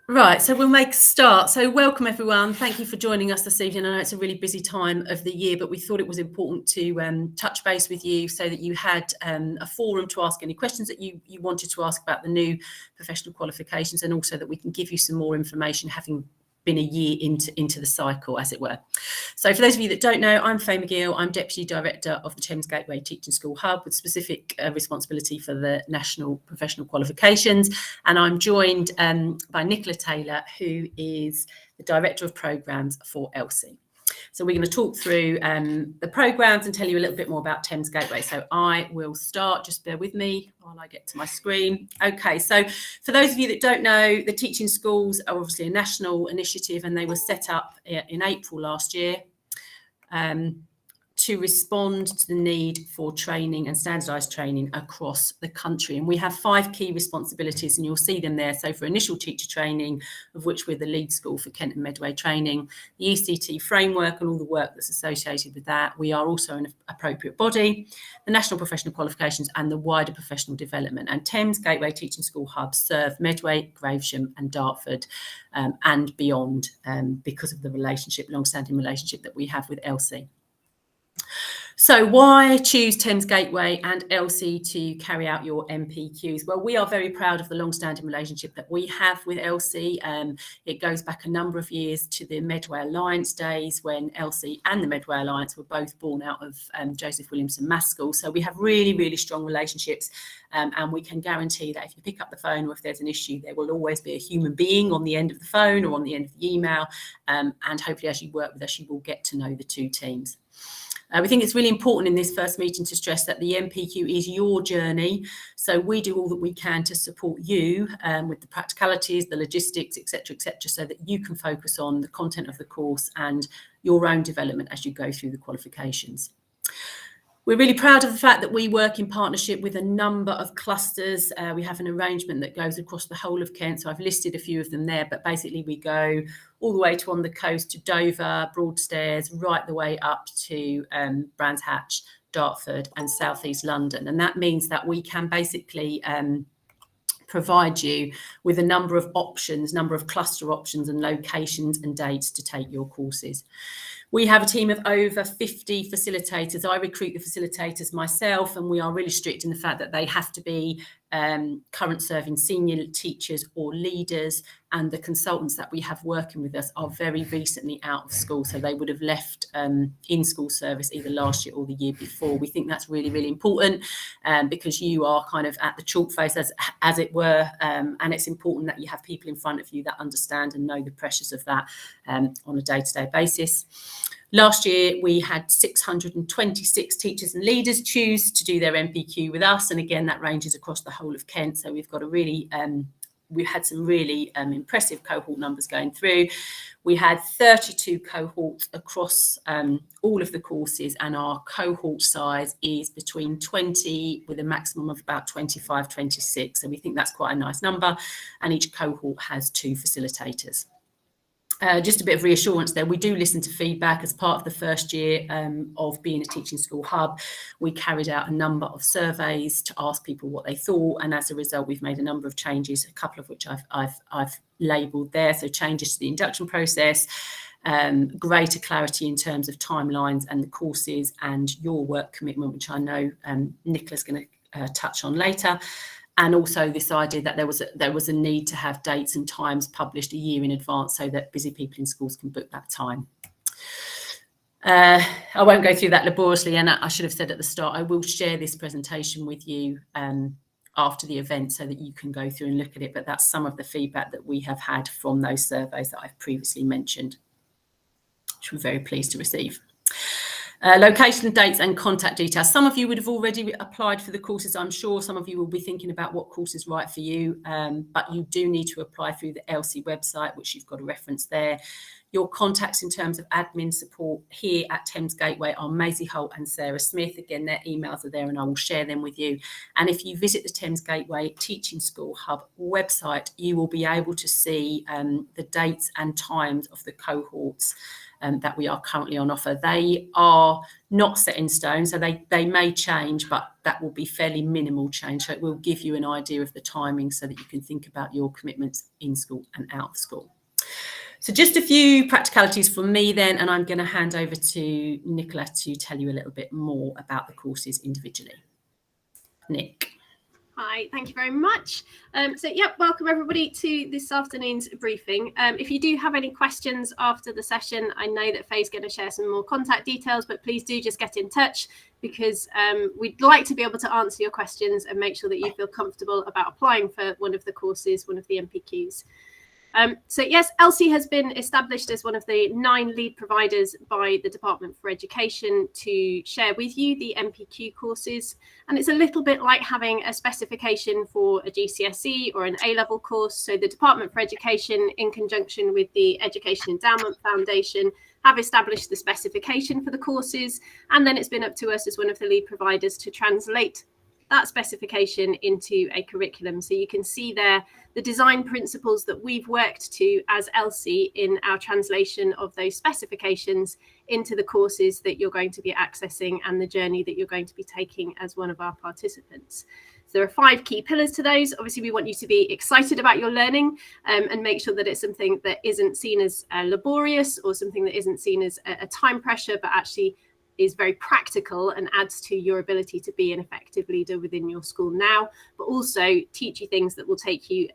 Right, so we'll make a start. So welcome everyone. Thank you for joining us this evening. I know it's a really busy time of the year, but we thought it was important to touch base with you so that you had a forum to ask any questions that you wanted to ask about the new professional qualifications, and also that we can give you some more information having been a year into the cycle, as it were. So for those of you that don't know, I'm Faye McGill. I'm Deputy Director of the Thames Gateway Teaching School Hub with specific responsibility for the National Professional Qualifications. And I'm joined by Nicola Taylor, who is the Director of Programmes for LLSE. So we're going to talk through the programmes and tell you a little bit more about Thames Gateway. So I will start, just bear with me while I get to my screen. Okay, so for those of you that don't know, the teaching schools are obviously a national initiative, and they were set up in April last year to respond to the need for training and standardised training across the country. And we have 5 key responsibilities, and you'll see them there. So for initial teacher training, of which we're the lead school for Kent and Medway training, the ECT framework and all the work that's associated with that. We are also an appropriate body, the National Professional Qualifications and the wider professional development. And Thames Gateway Teaching School Hubs serve Medway, Gravesham and Dartford and beyond because of the long-standing relationship that we have with LLSE. So why choose Thames Gateway and LLSE to carry out your NPQs? Well, we are very proud of the long-standing relationship that we have with LLSE. It goes back a number of years to the Medway Alliance days, when LLSE and the Medway Alliance were both born out of Joseph Williamson Maths School. So we have really, really strong relationships, and we can guarantee that if you pick up the phone or if there's an issue, there will always be a human being on the end of the phone or on the end of the email. And hopefully as you work with us, you will get to know the two teams. We think it's really important in this first meeting to stress that the NPQ is your journey. So we do all that we can to support you with the practicalities, the logistics, etc., so that you can focus on the content of the course and your own development as you go through the qualifications. We're really proud of the fact that we work in partnership with a number of clusters. We have an arrangement that goes across the whole of Kent. So I've listed a few of them there, but basically we go all the way to on the coast to Dover, Broadstairs, right the way up to Brands Hatch, Dartford and South East London. And that means that we can basically provide you with a number of options, number of cluster options and locations and dates to take your courses. We have a team of over 50 facilitators. I recruit the facilitators myself, and we are really strict in the fact that they have to be current serving senior teachers or leaders, and the consultants that we have working with us are very recently out of school, so they would have left in-school service either last year or the year before. We think that's really, really important because you are kind of at the chalk face, as it were, and it's important that you have people in front of you that understand and know the pressures of that on a day-to-day basis. Last year, we had 626 teachers and leaders choose to do their NPQ with us. And again, that ranges across the whole of Kent. So we've got a really, we've had some really impressive cohort numbers going through. We had 32 cohorts across all of the courses, and our cohort size is between 20 with a maximum of about 25, 26. So we think that's quite a nice number. And each cohort has 2 facilitators. Just a bit of reassurance there, we do listen to feedback. As part of the first year of being a teaching school hub, we carried out a number of surveys to ask people what they thought, and as a result we've made a number of changes, a couple of which I've labelled there. So changes to the induction process, greater clarity in terms of timelines and the courses and your work commitment, which I know Nicola's going to touch on later. And also this idea that there was a need to have dates and times published a year in advance so that busy people in schools can book that time. I won't go through that laboriously, and I should have said at the start, I will share this presentation with you after the event so that you can go through and look at it, but that's some of the feedback that we have had from those surveys that I've previously mentioned, which we're very pleased to receive. Location, dates and contact details. Some of you would have already applied for the courses. I'm sure some of you will be thinking about what course is right for you, but you do need to apply through the LLSE website, which you've got a reference there. Your contacts in terms of admin support here at Thames Gateway are Maisie Holt and Sarah Smith. Again, their emails are there and I will share them with you. And if you visit the Thames Gateway Teaching School Hub website, you will be able to see the dates and times of the cohorts that we are currently on offer. They are not set in stone, so they may change, but that will be fairly minimal change. So it will give you an idea of the timing so that you can think about your commitments in school and out of school. So just a few practicalities from me then, and I'm going to hand over to Nicola to tell you a little bit more about the courses individually. Nick. Hi, thank you very much. Welcome everybody to this afternoon's briefing. If you do have any questions after the session, I know that Faye's going to share some more contact details, but please do just get in touch, because we'd like to be able to answer your questions and make sure that you feel comfortable about applying for one of the courses, one of the NPQs. Yes, LLSE has been established as one of the 9 lead providers by the Department for Education to share with you the NPQ courses. And it's a little bit like having a specification for a GCSE or an A-level course. So the Department for Education, in conjunction with the Education Endowment Foundation, have established the specification for the courses. And then it's been up to us as one of the lead providers to translate that specification into a curriculum. So you can see there the design principles that we've worked to as LLSE in our translation of those specifications into the courses that you're going to be accessing and the journey that you're going to be taking as one of our participants. So there are 5 key pillars to those. Obviously, we want you to be excited about your learning and make sure that it's something that isn't seen as laborious or something that isn't seen as a time pressure, but actually is very practical and adds to your ability to be an effective leader within your school now, but also teach you things that will take you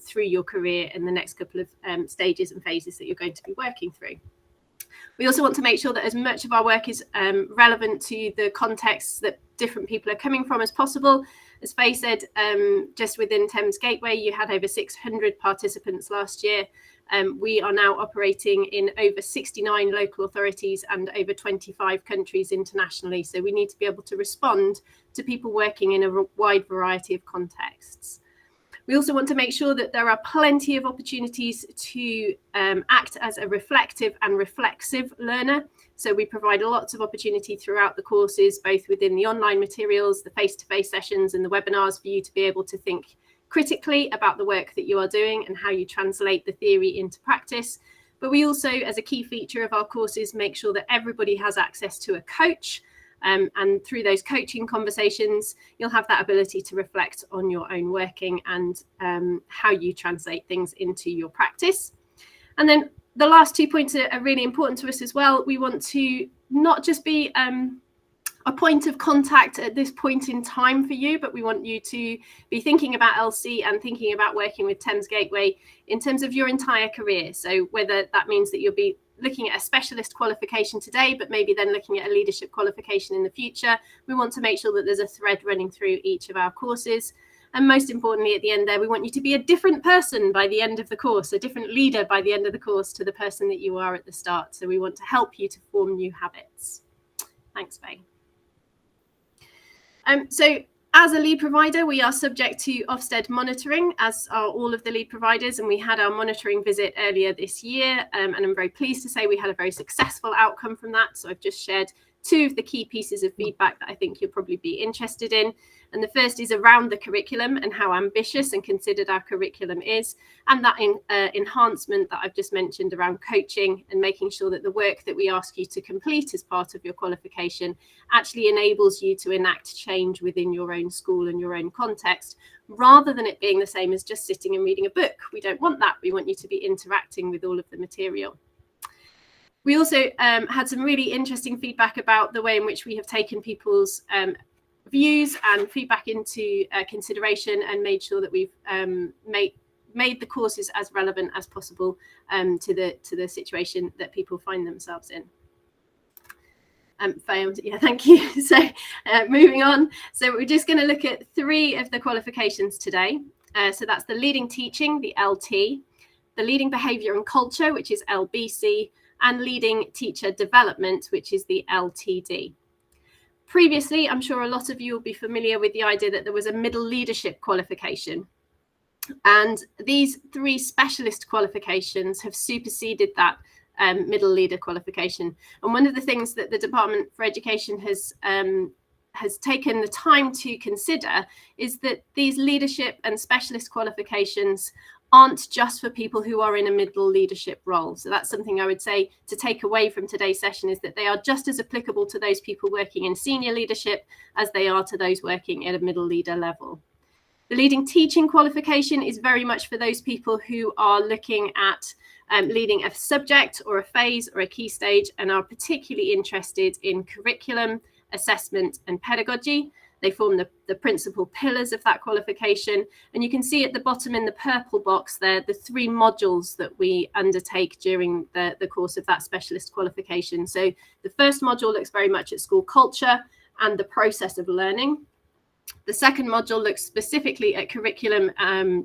through your career in the next couple of stages and phases that you're going to be working through. We also want to make sure that as much of our work is relevant to the contexts that different people are coming from as possible. As Faye said, just within Thames Gateway, you had over 600 participants last year. We are now operating in over 69 local authorities and over 25 countries internationally. So we need to be able to respond to people working in a wide variety of contexts. We also want to make sure that there are plenty of opportunities to act as a reflective and reflexive learner. So we provide lots of opportunity throughout the courses, both within the online materials, the face-to-face sessions and the webinars, for you to be able to think critically about the work that you are doing and how you translate the theory into practice. But we also, as a key feature of our courses, make sure that everybody has access to a coach. And through those coaching conversations, you'll have that ability to reflect on your own working and how you translate things into your practice. And then the last 2 points are really important to us as well. We want to not just be a point of contact at this point in time for you, but we want you to be thinking about LLSE and thinking about working with Thames Gateway in terms of your entire career. So whether that means that you'll be looking at a specialist qualification today, but maybe then looking at a leadership qualification in the future, we want to make sure that there's a thread running through each of our courses. And most importantly, at the end there, we want you to be a different person by the end of the course, a different leader by the end of the course to the person that you are at the start. So we want to help you to form new habits. Thanks, Faye. So as a lead provider, we are subject to Ofsted monitoring, as are all of the lead providers, and we had our monitoring visit earlier this year, and I'm very pleased to say we had a very successful outcome from that. So I've just shared 2 of the key pieces of feedback that I think you'll probably be interested in. And the first is around the curriculum and how ambitious and considered our curriculum is, and that enhancement that I've just mentioned around coaching and making sure that the work that we ask you to complete as part of your qualification actually enables you to enact change within your own school and your own context, rather than it being the same as just sitting and reading a book. We don't want that. We want you to be interacting with all of the material. We also had some really interesting feedback about the way in which we have taken people's views and feedback into consideration and made sure that we've made the courses as relevant as possible to the situation that people find themselves in. Failed. Yeah, thank you. So moving on. So we're just going to look at 3 of the qualifications today. So that's the leading teaching, the LT, the leading behaviour and culture, which is LBC, and leading teacher development, which is the LTD. Previously, I'm sure a lot of you will be familiar with the idea that there was a middle leadership qualification. And these 3 specialist qualifications have superseded that middle leader qualification. And one of the things that the Department for Education has taken the time to consider is that these leadership and specialist qualifications aren't just for people who are in a middle leadership role. So that's something I would say to take away from today's session, is that they are just as applicable to those people working in senior leadership as they are to those working at a middle leader level. The leading teaching qualification is very much for those people who are looking at leading a subject or a phase or a key stage and are particularly interested in curriculum, assessment and pedagogy. They form the principal pillars of that qualification. And you can see at the bottom in the purple box there, the 3 modules that we undertake during the course of that specialist qualification. So the first module looks very much at school culture and the process of learning. The second module looks specifically at curriculum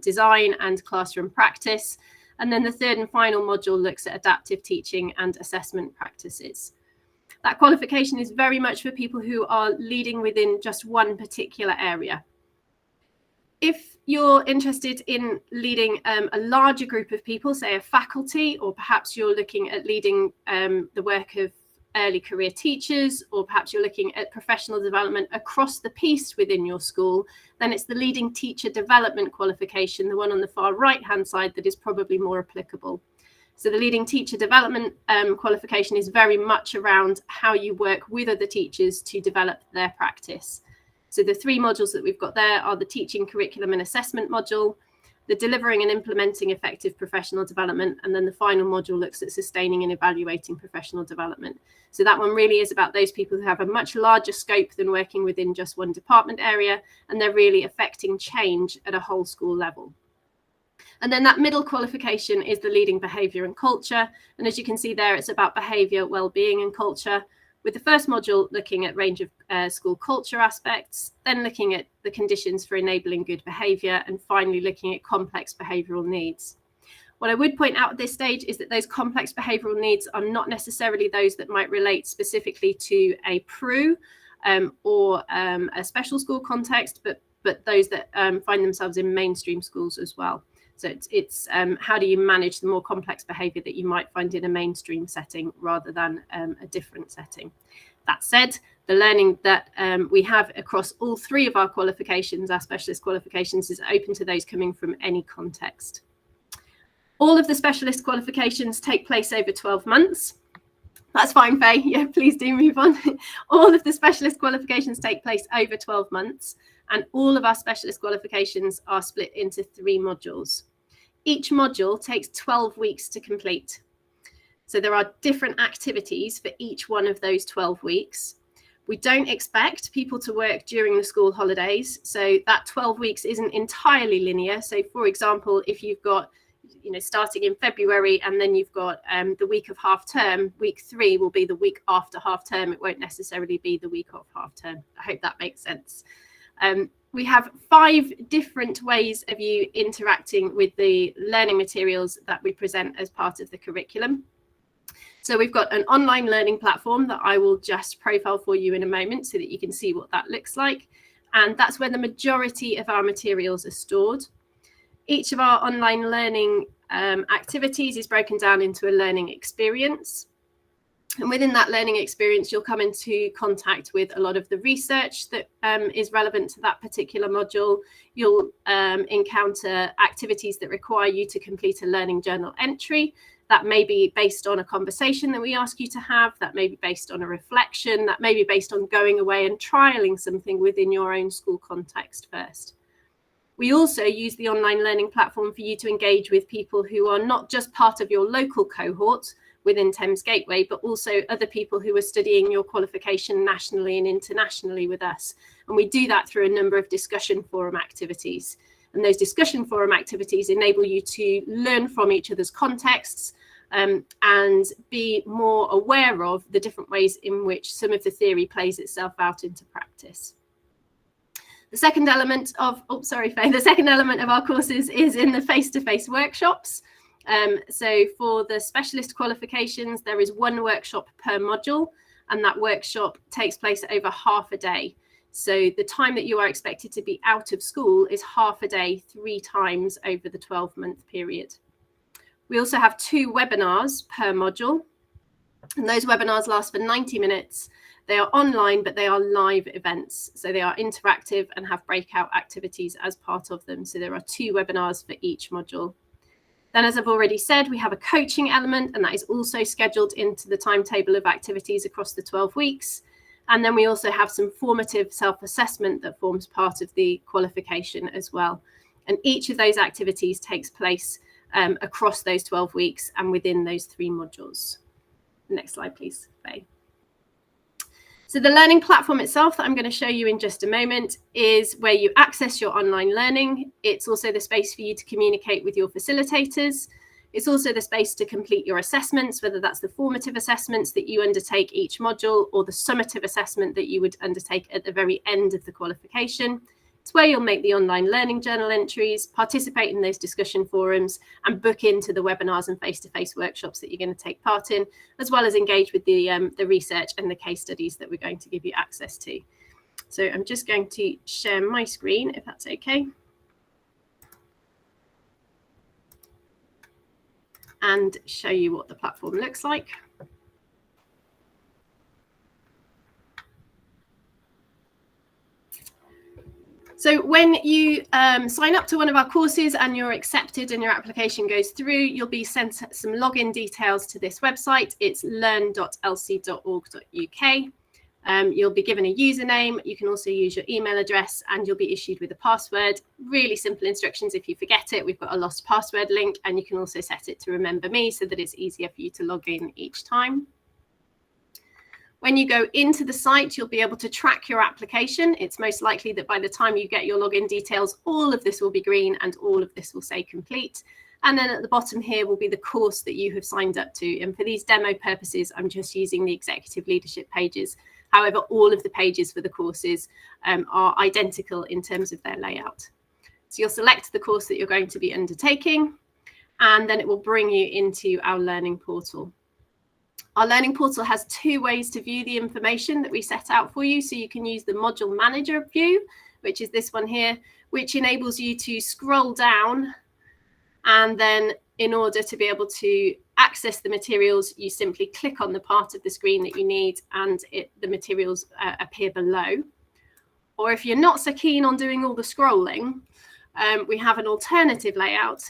design and classroom practice. And then the third and final module looks at adaptive teaching and assessment practices. That qualification is very much for people who are leading within just one particular area. If you're interested in leading a larger group of people, say a faculty, or perhaps you're looking at leading the work of early career teachers, or perhaps you're looking at professional development across the piece within your school, then it's the leading teacher development qualification, the one on the far right-hand side, that is probably more applicable. So the leading teacher development qualification is very much around how you work with other teachers to develop their practice. So the 3 modules that we've got there are the teaching, curriculum and assessment module, the delivering and implementing effective professional development, and then the final module looks at sustaining and evaluating professional development. So that one really is about those people who have a much larger scope than working within just one department area, and they're really affecting change at a whole school level. And then that middle qualification is the leading behaviour and culture. And as you can see there, it's about behaviour, well-being and culture, with the first module looking at range of school culture aspects, then looking at the conditions for enabling good behaviour, and finally looking at complex behavioural needs. What I would point out at this stage is that those complex behavioural needs are not necessarily those that might relate specifically to a PRU or a special school context, but those that find themselves in mainstream schools as well. So it's how do you manage the more complex behaviour that you might find in a mainstream setting rather than a different setting. That said, the learning that we have across all 3 of our qualifications, our specialist qualifications, is open to those coming from any context. All of the specialist qualifications take place over 12 months. That's fine, Faye. Yeah, please do move on. All of the specialist qualifications take place over 12 months. And all of our specialist qualifications are split into 3 modules. Each module takes 12 weeks to complete. So there are different activities for each one of those 12 weeks. We don't expect people to work during the school holidays. So that 12 weeks isn't entirely linear. So for example, if you've got, starting in February and then you've got the week of half term, week 3 will be the week after half term. It won't necessarily be the week of half term. I hope that makes sense. We have 5 different ways of you interacting with the learning materials that we present as part of the curriculum. So we've got an online learning platform that I will just profile for you in a moment so that you can see what that looks like. And that's where the majority of our materials are stored. Each of our online learning activities is broken down into a learning experience. And within that learning experience, you'll come into contact with a lot of the research that is relevant to that particular module. You'll encounter activities that require you to complete a learning journal entry. That may be based on a conversation that we ask you to have. That may be based on a reflection. That may be based on going away and trialing something within your own school context first. We also use the online learning platform for you to engage with people who are not just part of your local cohort within Thames Gateway, but also other people who are studying your qualification nationally and internationally with us. And we do that through a number of discussion forum activities. And those discussion forum activities enable you to learn from each other's contexts and be more aware of the different ways in which some of the theory plays itself out into practice. The second element of, the second element of our courses is in the face-to-face workshops. So for the specialist qualifications, there is 1 workshop per module, and that workshop takes place over half a day. So the time that you are expected to be out of school is half a day, 3 times over the 12-month period. We also have 2 webinars per module, and those webinars last for 90 minutes. They are online, but they are live events. So they are interactive and have breakout activities as part of them. So there are 2 webinars for each module. Then, as I've already said, we have a coaching element, and that is also scheduled into the timetable of activities across the 12 weeks. And then we also have some formative self-assessment that forms part of the qualification as well. And each of those activities takes place across those 12 weeks and within those 3 modules. Next slide, please, Faye. So the learning platform itself that I'm going to show you in just a moment is where you access your online learning. It's also the space for you to communicate with your facilitators. It's also the space to complete your assessments, whether that's the formative assessments that you undertake each module or the summative assessment that you would undertake at the very end of the qualification. It's where you'll make the online learning journal entries, participate in those discussion forums, and book into the webinars and face-to-face workshops that you're going to take part in, as well as engage with the research and the case studies that we're going to give you access to. So I'm just going to share my screen, if that's okay. And show you what the platform looks like. So when you sign up to one of our courses and you're accepted and your application goes through, you'll be sent some login details to this website. It's learn.lc.org.uk. You'll be given a username. You can also use your email address, and you'll be issued with a password. Really simple instructions. If you forget it, we've got a lost password link, and you can also set it to remember me so that it's easier for you to log in each time. When you go into the site, you'll be able to track your application. It's most likely that by the time you get your login details, all of this will be green and all of this will say complete. And then at the bottom here will be the course that you have signed up to. And for these demo purposes, I'm just using the executive leadership pages. However, all of the pages for the courses are identical in terms of their layout. So you'll select the course that you're going to be undertaking, and then it will bring you into our learning portal. Our learning portal has 2 ways to view the information that we set out for you. So you can use the module manager view, which is this one here, which enables you to scroll down, and then in order to be able to access the materials, you simply click on the part of the screen that you need, and the materials appear below. Or if you're not so keen on doing all the scrolling, we have an alternative layout.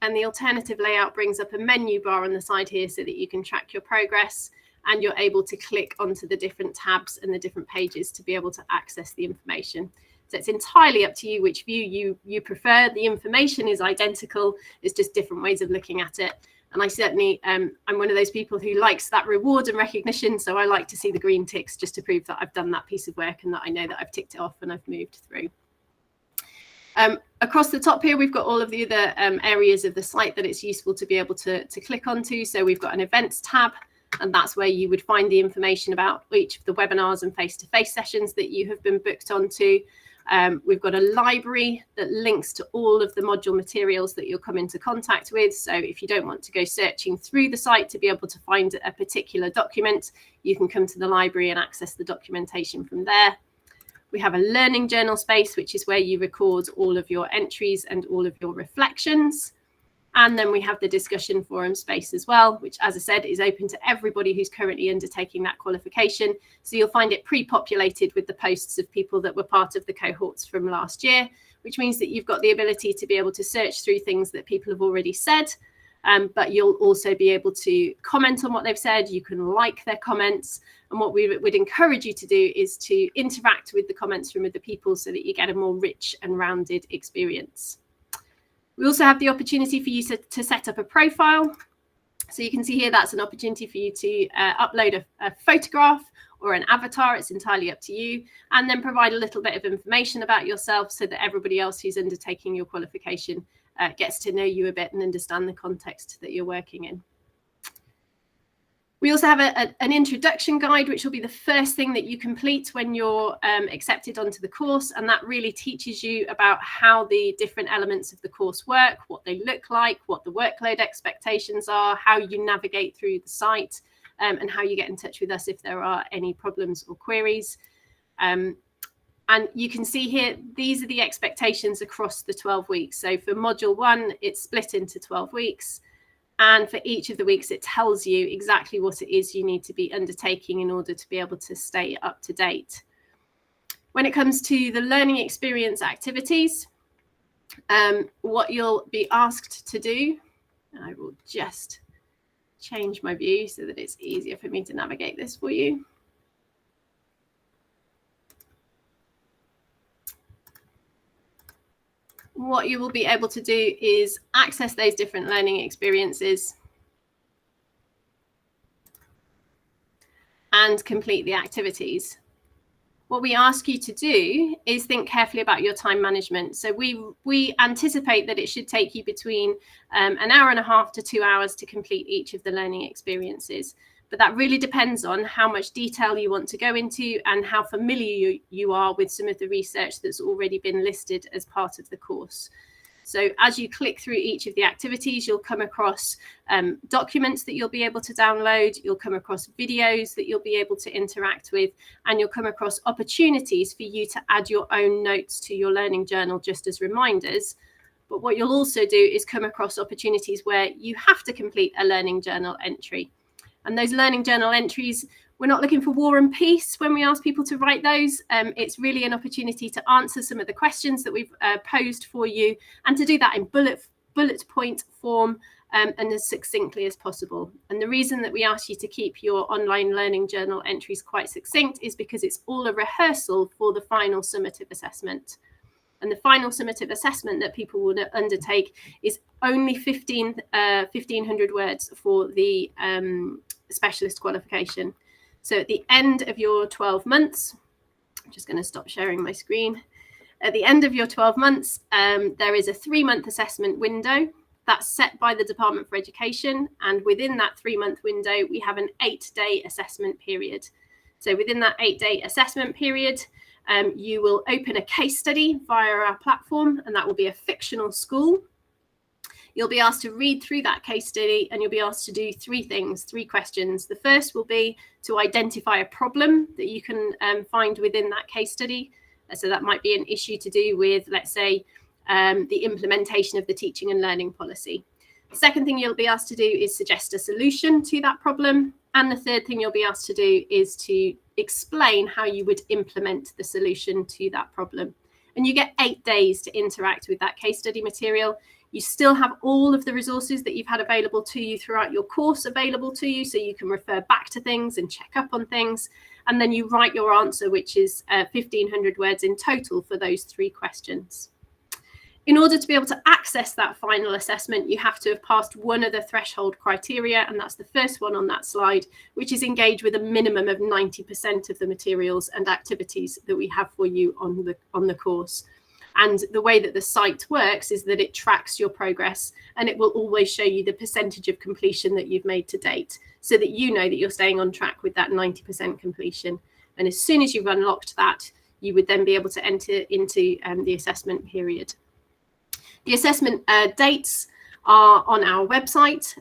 And the alternative layout brings up a menu bar on the side here so that you can track your progress, and you're able to click onto the different tabs and the different pages to be able to access the information. So it's entirely up to you which view you prefer. The information is identical. It's just different ways of looking at it. And I certainly, I'm one of those people who likes that reward and recognition. So I like to see the green ticks just to prove that I've done that piece of work and that I know that I've ticked it off and I've moved through. Across the top here, we've got all of the other areas of the site that it's useful to be able to click onto. So we've got an events tab, and that's where you would find the information about each of the webinars and face-to-face sessions that you have been booked onto. We've got a library that links to all of the module materials that you'll come into contact with. So if you don't want to go searching through the site to be able to find a particular document, you can come to the library and access the documentation from there. We have a learning journal space, which is where you record all of your entries and all of your reflections. And then we have the discussion forum space as well, which, as I said, is open to everybody who's currently undertaking that qualification. So you'll find it pre-populated with the posts of people that were part of the cohorts from last year, which means that you've got the ability to be able to search through things that people have already said. But you'll also be able to comment on what they've said. You can like their comments. And what we would encourage you to do is to interact with the comments from other people so that you get a more rich and rounded experience. We also have the opportunity for you to set up a profile. So you can see here that's an opportunity for you to upload a photograph or an avatar. It's entirely up to you. And then provide a little bit of information about yourself so that everybody else who's undertaking your qualification gets to know you a bit and understand the context that you're working in. We also have an introduction guide, which will be the first thing that you complete when you're accepted onto the course. And that really teaches you about how the different elements of the course work, what they look like, what the workload expectations are, how you navigate through the site, and how you get in touch with us if there are any problems or queries. And you can see here, these are the expectations across the 12 weeks. So for module 1, it's split into 12 weeks. And for each of the weeks, it tells you exactly what it is you need to be undertaking in order to be able to stay up to date. When it comes to the learning experience activities, what you'll be asked to do, I will just change my view so that it's easier for me to navigate this for you. What you will be able to do is access those different learning experiences and complete the activities. What we ask you to do is think carefully about your time management. So we anticipate that it should take you between an hour and a half to 2 hours to complete each of the learning experiences. But that really depends on how much detail you want to go into and how familiar you are with some of the research that's already been listed as part of the course. So as you click through each of the activities, you'll come across documents that you'll be able to download, you'll come across videos that you'll be able to interact with, and you'll come across opportunities for you to add your own notes to your learning journal just as reminders. But what you'll also do is come across opportunities where you have to complete a learning journal entry. And those learning journal entries, we're not looking for war and peace when we ask people to write those. It's really an opportunity to answer some of the questions that we've posed for you, and to do that in bullet point form and as succinctly as possible. And the reason that we ask you to keep your online learning journal entries quite succinct is because it's all a rehearsal for the final summative assessment. And the final summative assessment that people will undertake is only 1,500 words for the specialist qualification. So at the end of your 12 months, I'm just going to stop sharing my screen. At the end of your 12 months, there is a 3-month assessment window that's set by the Department for Education. And within that 3-month window, we have an 8-day assessment period. So within that 8-day assessment period, you will open a case study via our platform, and that will be a fictional school. You'll be asked to read through that case study, and you'll be asked to do 3 questions. The first will be to identify a problem that you can find within that case study. So that might be an issue to do with, let's say, the implementation of the teaching and learning policy. The second thing you'll be asked to do is suggest a solution to that problem. And the third thing you'll be asked to do is to explain how you would implement the solution to that problem. And you get 8 days to interact with that case study material. You still have all of the resources that you've had available to you throughout your course available to you, so you can refer back to things and check up on things. And then you write your answer, which is 1,500 words in total for those 3 questions. In order to be able to access that final assessment, you have to have passed one of the threshold criteria, and that's the first one on that slide, which is engage with a minimum of 90% of the materials and activities that we have for you on the course. And the way that the site works is that it tracks your progress, and it will always show you the percentage of completion that you've made to date, so that you know that you're staying on track with that 90% completion. And as soon as you've unlocked that, you would then be able to enter into the assessment period. The assessment dates are on our website.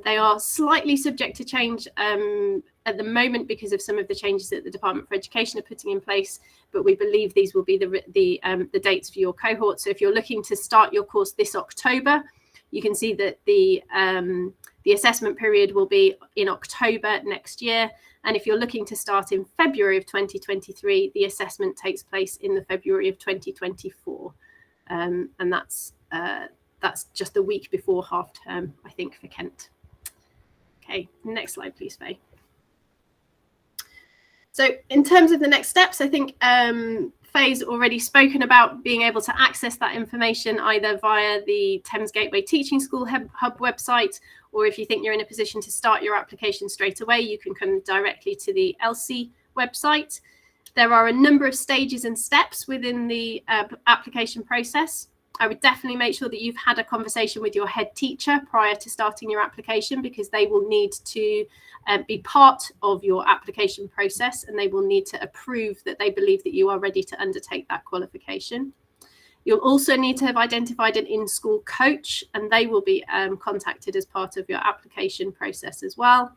They are slightly subject to change at the moment because of some of the changes that the Department for Education are putting in place, but we believe these will be the dates for your cohort. So if you're looking to start your course this October, you can see that the assessment period will be in October next year. And if you're looking to start in February of 2023, the assessment takes place in the February of 2024. And that's just a week before half term, I think, for Kent. Okay, next slide, please, Faye. So in terms of the next steps, I think Faye's already spoken about being able to access that information either via the Thames Gateway Teaching School Hub website, or if you think you're in a position to start your application straight away, you can come directly to the LLSE website. There are a number of stages and steps within the application process. I would definitely make sure that you've had a conversation with your head teacher prior to starting your application, because they will need to be part of your application process, and they will need to approve that they believe that you are ready to undertake that qualification. You'll also need to have identified an in-school coach, and they will be contacted as part of your application process as well.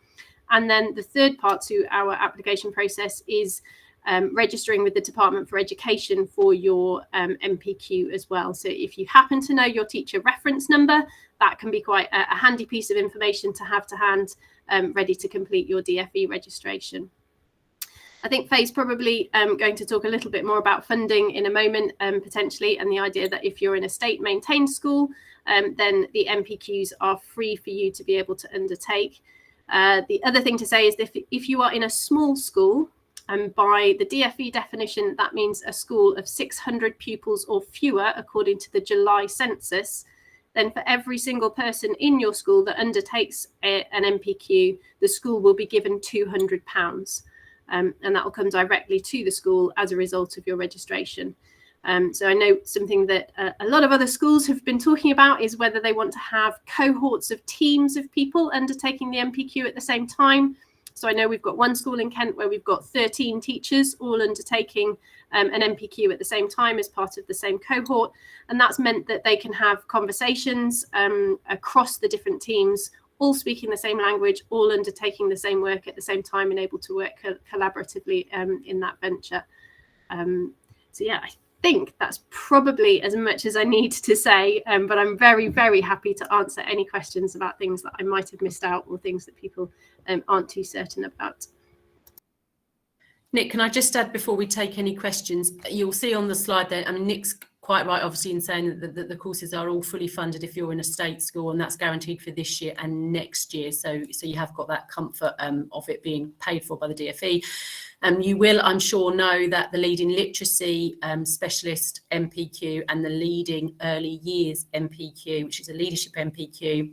And then the third part to our application process is registering with the Department for Education for your NPQ as well. So if you happen to know your teacher reference number, that can be quite a handy piece of information to have to hand, ready to complete your DFE registration. I think Faye's probably going to talk a little bit more about funding in a moment, potentially, and the idea that if you're in a state-maintained school, then the NPQs are free for you to be able to undertake. The other thing to say is that if you are in a small school, and by the DFE definition, that means a school of 600 pupils or fewer, according to the July census, then for every single person in your school that undertakes an NPQ, the school will be given £200. And that will come directly to the school as a result of your registration. So I know something that a lot of other schools have been talking about is whether they want to have cohorts of teams of people undertaking the NPQ at the same time. So I know we've got one school in Kent where we've got 13 teachers all undertaking an NPQ at the same time as part of the same cohort. And that's meant that they can have conversations across the different teams, all speaking the same language, all undertaking the same work at the same time and able to work collaboratively in that venture. So yeah, I think that's probably as much as I need to say, but I'm very, very happy to answer any questions about things that I might have missed out or things that people aren't too certain about. Nick, can I just add before we take any questions, you'll see on the slide there, I mean, Nick's quite right, obviously, in saying that the courses are all fully funded if you're in a state school, and that's guaranteed for this year and next year. So you have got that comfort of it being paid for by the DFE. You will, I'm sure, know that the Leading Literacy Specialist NPQ and the Leading Early Years NPQ, which is a leadership NPQ,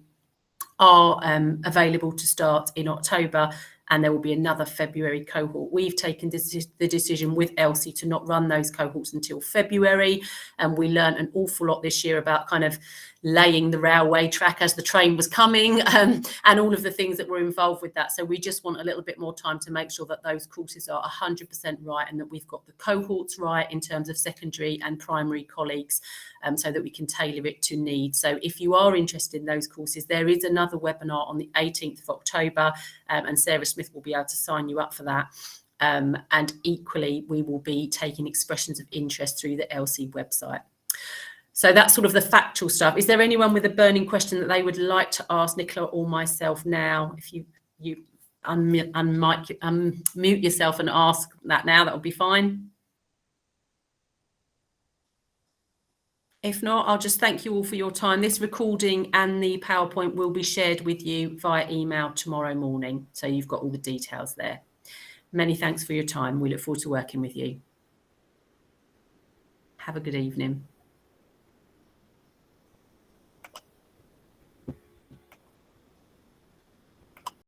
are available to start in October, and there will be another February cohort. We've taken the decision with LLSE to not run those cohorts until February, and we learned an awful lot this year about kind of laying the railway track as the train was coming, and all of the things that were involved with that. So we just want a little bit more time to make sure that those courses are 100% right and that we've got the cohorts right in terms of secondary and primary colleagues, so that we can tailor it to need. So if you are interested in those courses, there is another webinar on the 18th of October, and Sarah Smith will be able to sign you up for that. And equally, we will be taking expressions of interest through the LLSE website. So that's sort of the factual stuff. Is there anyone with a burning question that they would like to ask Nicola or myself now? If you unmute yourself and ask that now, that would be fine. If not, I'll just thank you all for your time. This recording and the PowerPoint will be shared with you via email tomorrow morning. So you've got all the details there. Many thanks for your time. We look forward to working with you. Have a good evening.